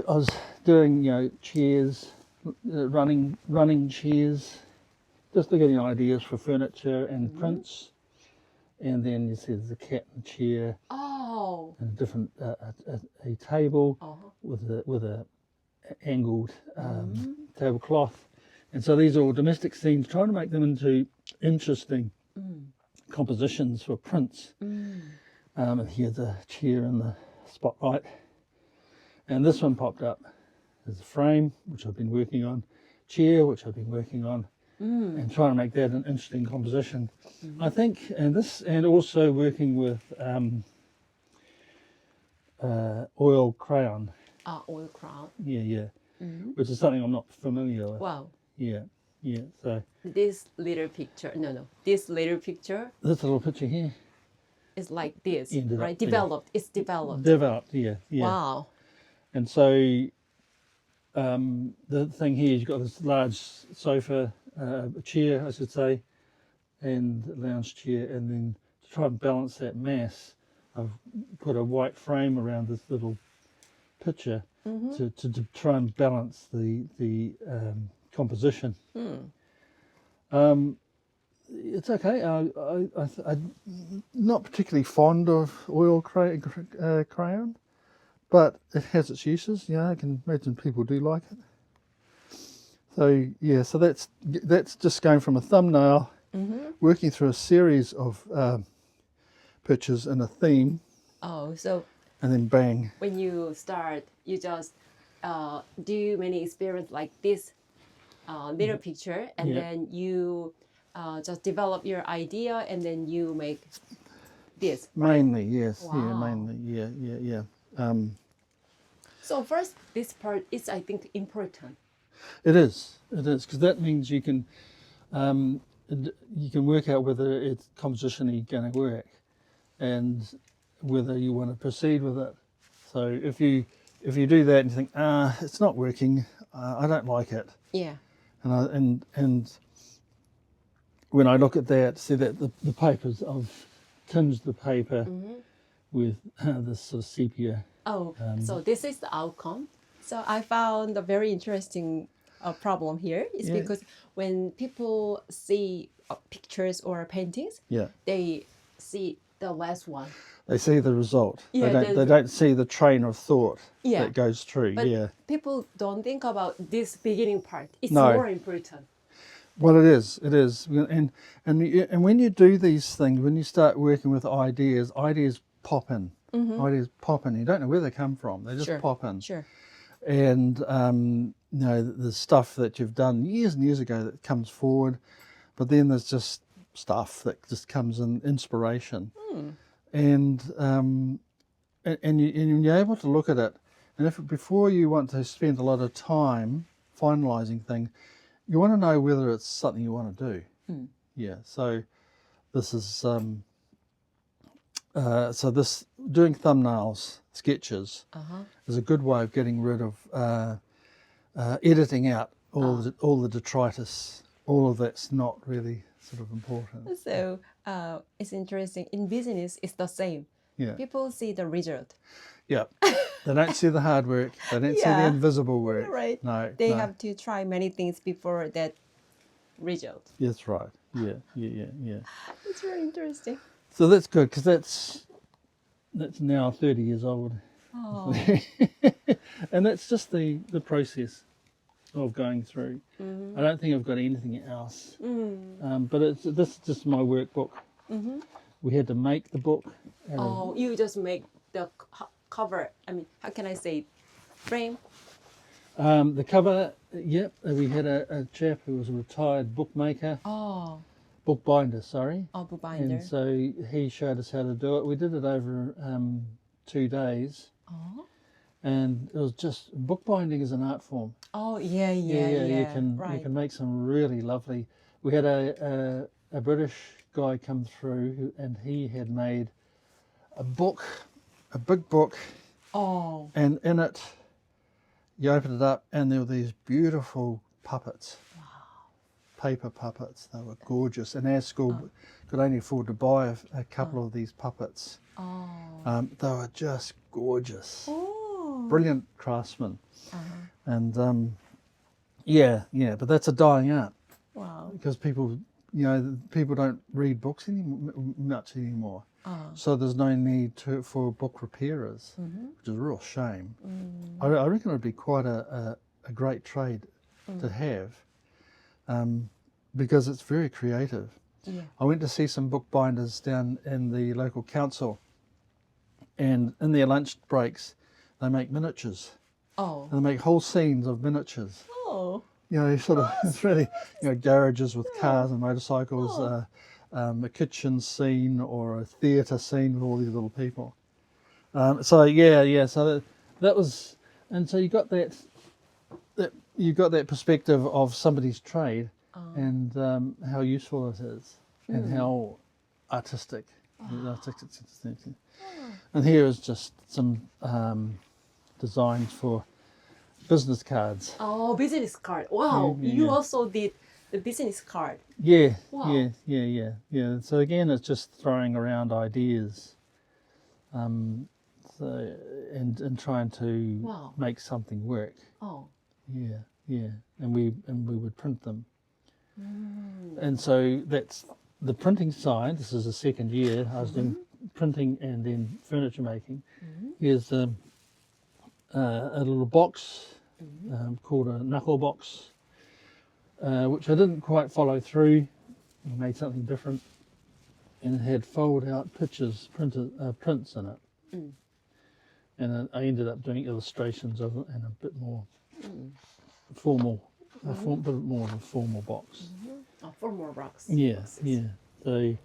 I was doing, chairs, running chairs, just getting ideas for furniture and prints. And then you see there's a cat in the chair. Oh. And a different a table with a angled tablecloth. And so these are all domestic scenes, trying to make them into interesting compositions for prints. And here's a chair in the spotlight. And this one popped up as a frame, which I've been working on, chair, which I've been working on, and trying to make that an interesting composition. I think, and also working with oil crayon. Oil crayon. Yeah. Which is something I'm not familiar with. Wow. Yeah. So this little picture, this little picture. This little picture here is like this, right? Developed. It's developed. Developed. Yeah. Wow. And so the thing here, you've got this large sofa, a chair, I should say, and a lounge chair, and then to try and balance that mass, I've put a white frame around this little picture to try and balance the composition. It's okay. I'm not particularly fond of oil crayon, but it has its uses. I can imagine people do like it. So yeah, so that's just going from a thumbnail, working through a series of pictures in a theme. Oh, so and then bang. When you start, you just do many experiments like this little picture, and then you just develop your idea, and then you make this. Mainly, yes. Wow. Yeah, mainly, yeah. So first, this part is, I think, important. It is, because that means you can work out whether it's compositionally going to work, and whether you want to proceed with it. So if you do that and you think, it's not working, I don't like it. Yeah. And when I look at that, see that the papers, I've tinged the paper with this sort of sepia. Oh, so this is the outcome. So I found a very interesting problem here is because when people see pictures or paintings, they see the last one. They see the result. Yeah, they don't see the train of thought that goes through. But people don't think about this beginning part. It's more important. Well, it is, and when you do these things, when you start working with ideas pop in. Ideas pop in. You don't know where they come from. They just pop in. Sure. And the stuff that you've done years and years ago that comes forward, but then there's just stuff that just comes in, inspiration. And you're able to look at it, and before you want to spend a lot of time finalising things, you want to know whether it's something you want to do. Yeah. So this is this doing thumbnails, sketches, is a good way of getting rid of editing out all the detritus. All of that's not really sort of important. So it's interesting. In business, it's the same. Yeah. People see the result. Yeah. They don't see the hard work. They don't see the invisible work. Right. No. They have to try many things before that result. That's right. Yeah. It's very interesting. So that's good, because that's now 30 years old. Oh. And that's just the process of going through. I don't think I've got anything else. But this is just my workbook. We had to make the book. You just make the cover. I mean, how can I say, frame? The cover, we had a chap who was a retired bookmaker. Bookbinder, sorry. Bookbinder. And so he showed us how to do it. We did it over 2 days. And it was just, bookbinding is an art form. Yeah. You can make some really lovely. We had a British guy come through, and he had made a big book. And in it, you open it up, and there were these beautiful puppets. Paper puppets. They were gorgeous, and our school could only afford to buy a couple of these puppets. They were just gorgeous. brilliant craftsman. And but that's a dying art. Wow. Because people don't read books much anymore. So there's no need for book repairers, which is a real shame. I reckon it would be quite a great trade to have, because it's very creative. Yeah. I went to see some bookbinders down in the local council, and in their lunch breaks, they make miniatures. Oh. And they make whole scenes of miniatures. Oh. Sort of, it's really, garages with cars and motorcycles, a kitchen scene or a theatre scene with all these little people. So that was, and so you got that perspective of somebody's trade and how useful it is and how artistic. And here is just some designs for business cards. Oh, business card. Wow. You also did the business card. Yeah. Wow. Yeah. So again, it's just throwing around ideas, and trying to make something work. Oh. Yeah. And we would print them. And so that's the printing side. This is the second year I was doing printing and then furniture making. Here's a little box called a knuckle box, which I didn't quite follow through. I made something different, and it had fold-out pictures, prints in it. And I ended up doing illustrations of it and a bit more formal, bit more of a formal box. Oh, formal box. Yeah. So,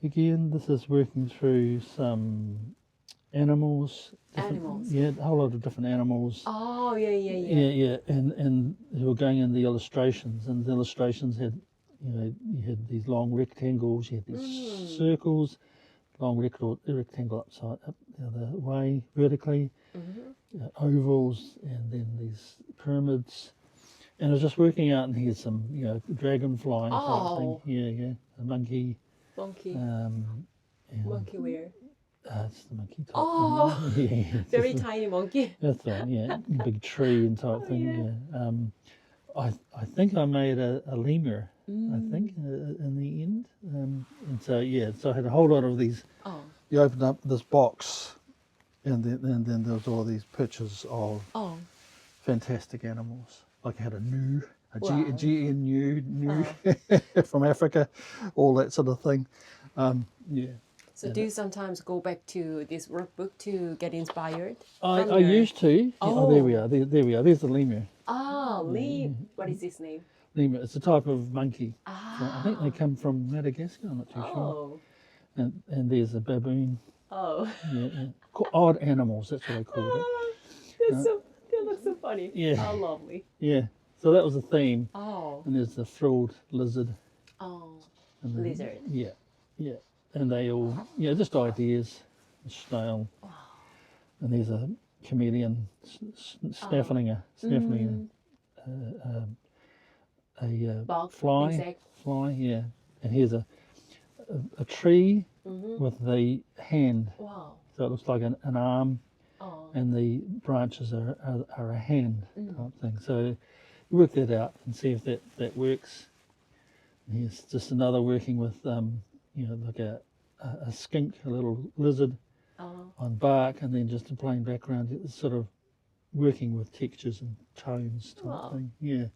again, this is working through some animals. Yeah, a whole lot of different animals. Oh, yeah. Yeah, and who were going in the illustrations, and the illustrations had, you had these long rectangles, you had these circles, long rectangle up the other way vertically, ovals, and then these pyramids. And I was just working out, and here's some, dragonfly type thing. Yeah, a monkey. Monkey. And monkey where? It's the monkey type. Oh, yeah, very tiny monkey. That's right. Yeah, big tree and type thing. Yeah. I think I made a lemur. I think in the end. And so I had a whole lot of these. Oh. You opened up this box, and then there was all these pictures of fantastic animals. Like I had a gnu, a GNU from Africa, all that sort of thing. So do you sometimes go back to this workbook to get inspired? I used to. Oh, there we are. There we are. There's the lemur. Oh, lemur. What is his name? Lemur. It's a type of monkey. I think they come from Madagascar. I'm not too sure. And there's a baboon. Oh. Yeah. Odd animals. That's what I call it. They look so funny. Yeah. How lovely. Yeah. So that was the theme. Oh. And there's the frilled lizard. Oh. Lizard. Yeah. And they all, just ideas. A snail. Wow. And there's a chameleon snaffling a fly. Insect. Fly, yeah. And here's a tree with the hand. Wow. So it looks like an arm, and the branches are a hand type thing. So you work that out and see if that works. And here's just another working with like a skink, a little lizard on bark, and then just a plain background. It's sort of working with textures and tones type thing. Yeah.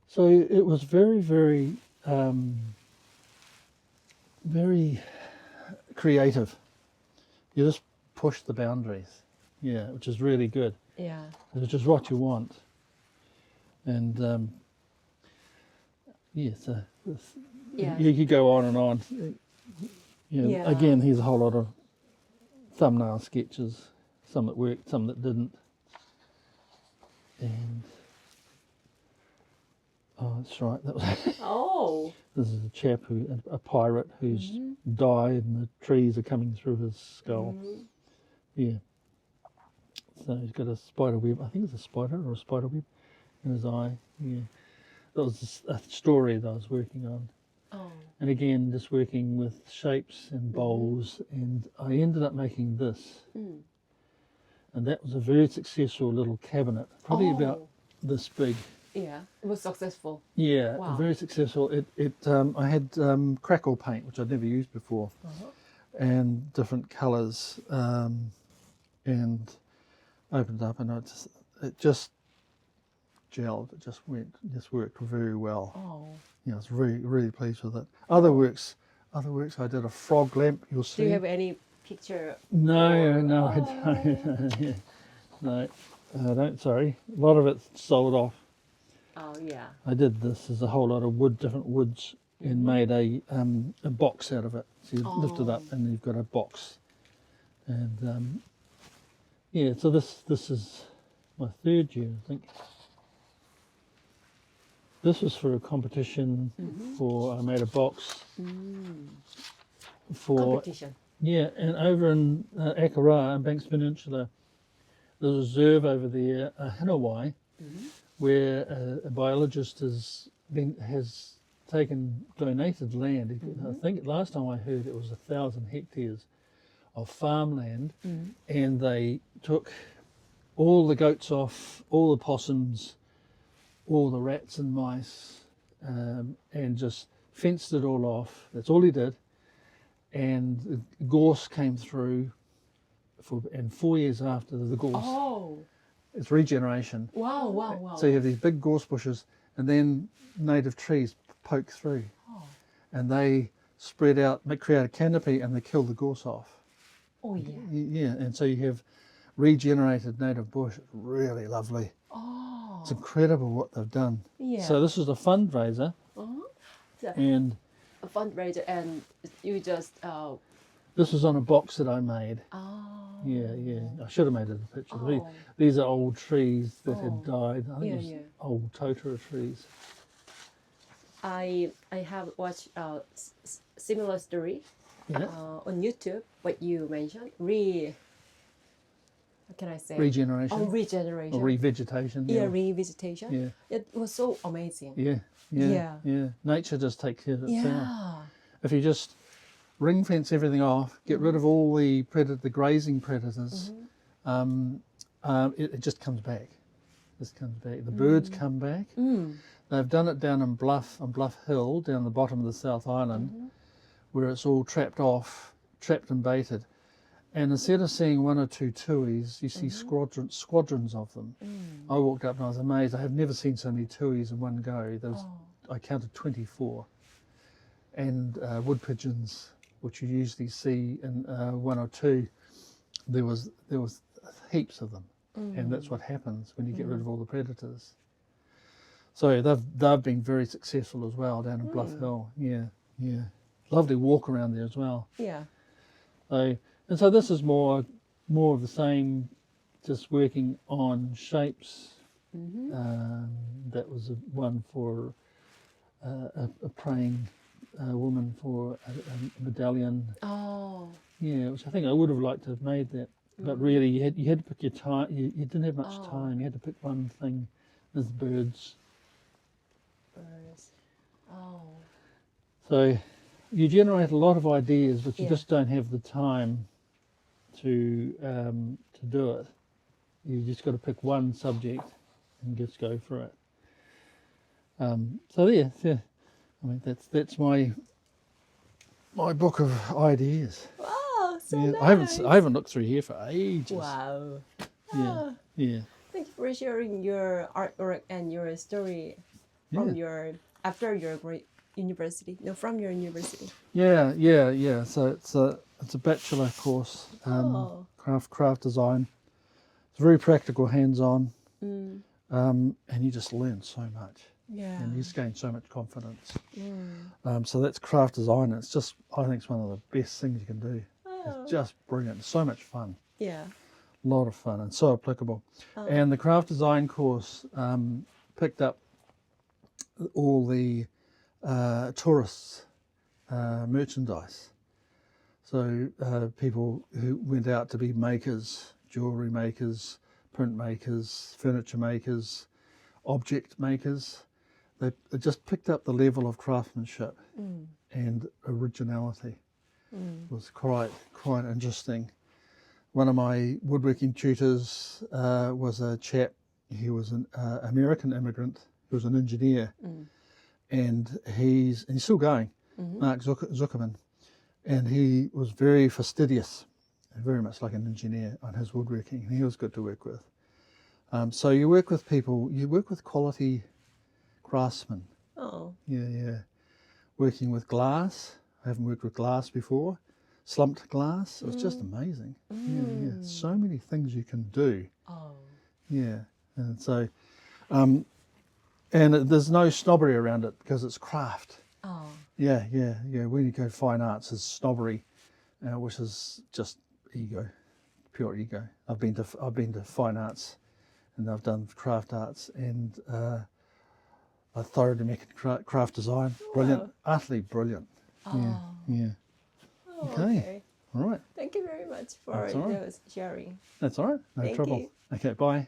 So it was very, very, very creative. You just push the boundaries, which is really good. Yeah. Which is what you want. And so you go on and on. Again, here's a whole lot of thumbnail sketches, some that worked, some that didn't. And that's right. That was this is a chap a pirate who's died, and the trees are coming through his skull. Yeah. So he's got a spider web. I think it's a spider or a spider web in his eye. Yeah. That was a story that I was working on. And again, just working with shapes and bowls, and I ended up making this. And that was a very successful little cabinet, probably about this big. Yeah, it was successful. Yeah, Wow. very successful. I had crackle paint, which I'd never used before, and different colours, and opened up, and it just gelled. It just worked very well. Oh. Yeah, I was really pleased with it. Other works, I did a frog lamp. You'll see. Do you have any picture? No, I don't. Yeah. No, I don't. Sorry, a lot of it's sold off. Oh yeah. I did this as a whole lot of different woods, and made a box out of it. So you lift it up, and you've got a box. And yeah, so this is my third year, I think. This was for a competition. I made a box for competition. Yeah, and over in Akara and Banks Peninsula, there's a reserve over there, Hanawai, where a biologist has donated land. I think last time I heard it was 1,000 hectares of farmland, and they took all the goats off, all the possums, all the rats and mice, and just fenced it all off. That's all he did. And the gorse came through, and 4 years after the gorse, it's regeneration. Wow. So you have these big gorse bushes, and then native trees poke through, and they spread out, create a canopy, and they kill the gorse off. Oh yeah. Yeah, and so you have regenerated native bush. It's really lovely. It's incredible what they've done. Yeah. So this is a fundraiser, and a fundraiser, and you just this was on a box that I made. Yeah. I should have made it a picture. These are old trees that had died. I think it was old totara trees. I have watched similar story on YouTube. What you mentioned, what can I say? Regeneration. Regeneration. Or revegetation. Yeah, revegetation. Yeah. It was so amazing. Yeah. Nature just takes care of itself. Yeah. If you just ring fence everything off, get rid of all the grazing predators, it just comes back. The birds come back. They've done it down on Bluff Hill, down the bottom of the South Island, where it's all trapped and baited. And instead of seeing one or two tuis, you see squadrons of them. I walked up and I was amazed. I have never seen so many tuis in one go. I counted 24. And wood pigeons, which you usually see in one or two, there was heaps of them. And that's what happens when you get rid of all the predators. So they've been very successful as well down in Bluff Hill. Yeah. Lovely walk around there as well. Yeah. So this is more of the same, just working on shapes. That was one for a praying woman for a medallion. Yeah, which I think I would have liked to have made that, but really you had to pick your time. You didn't have much time. You had to pick one thing. There's birds. So you generate a lot of ideas, but you just don't have the time to do it. You just got to pick one subject and just go for it. So yeah. I mean that's my book of ideas. Wow, so nice. I haven't looked through here for ages. Wow. Yeah. Thank you for sharing your artwork and your story from after your university. No, from your university. Yeah. So it's a bachelor course, craft design. It's very practical, hands-on, and you just learn so much. Yeah. And you just gain so much confidence. So that's craft design. It's just, I think it's one of the best things you can do. It's just brilliant. It's so much fun. Yeah. A lot of fun and so applicable. And the craft design course picked up all the tourists' merchandise. So people who went out to be makers, jewellery makers, printmakers, furniture makers, object makers, they just picked up the level of craftsmanship and originality. It was quite interesting. One of my woodworking tutors was a chap. He was an American immigrant. He was an engineer, and he's still going. Mark Zuckerman, and he was very fastidious, very much like an engineer on his woodworking. He was good to work with. So you work with people. You work with quality craftsmen. Oh. Yeah. Working with glass. I haven't worked with glass before. Slumped glass. It's just amazing. Yeah. So many things you can do. Oh. Yeah. And so, and there's no snobbery around it because it's craft. Oh. Yeah. When you go fine arts, it's snobbery, which is just ego, pure ego. I've been to fine arts, and I've done craft arts, and I thoroughly make craft design. Brilliant, utterly brilliant. Oh. Yeah. Oh, Okay. All right. Thank you very much for those sharing. That's all right. No Thank trouble. you. Okay. Bye.